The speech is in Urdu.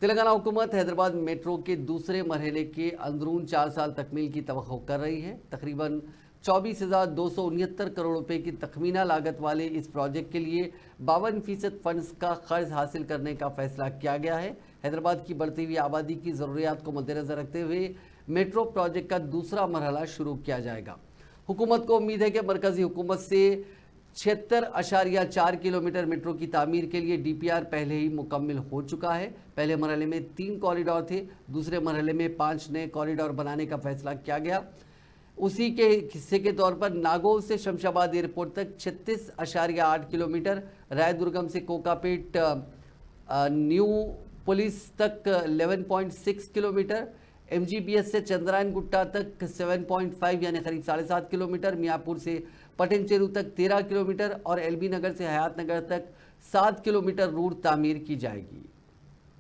تلنگانہ حکومت حیدرآباد میٹرو کے دوسرے مرحلے کے اندرون 4 سال تکمیل کی توقع کر رہی ہے۔ تقریباً 24,269 کروڑ روپے کی تخمینہ لاگت والے اس پروجیکٹ کے لیے 52% فنڈز کا قرض حاصل کرنے کا فیصلہ کیا گیا ہے۔ حیدرآباد کی بڑھتی ہوئی آبادی کی ضروریات کو مد نظر رکھتے ہوئے میٹرو پروجیکٹ کا دوسرا مرحلہ شروع کیا جائے گا۔ حکومت کو امید ہے کہ مرکزی حکومت سے 76.4 کلومیٹر میٹرو کی تعمیر کے لیے ڈی پی آر پہلے ہی مکمل ہو چکا ہے۔ پہلے مرحلے میں 3 کوریڈور تھے، دوسرے مرحلے میں 5 نئے کوریڈور بنانے کا فیصلہ کیا گیا۔ اسی کے حصے کے طور پر ناگور سے شمش آباد ایئرپورٹ تک 36.8 کلومیٹر، رائے درگم سے کوکا پیٹ نیو پولیس تک 11.6 kilometre, M G B S سے چندرائن گٹا تک 7.5 یعنی قریب 7.5 کلومیٹر، میاں پور سے پٹن چیرو تک 13 کلومیٹر اور ایل بی نگر سے حیات نگر تک 7 کلومیٹر روٹ تعمیر کی جائے گی۔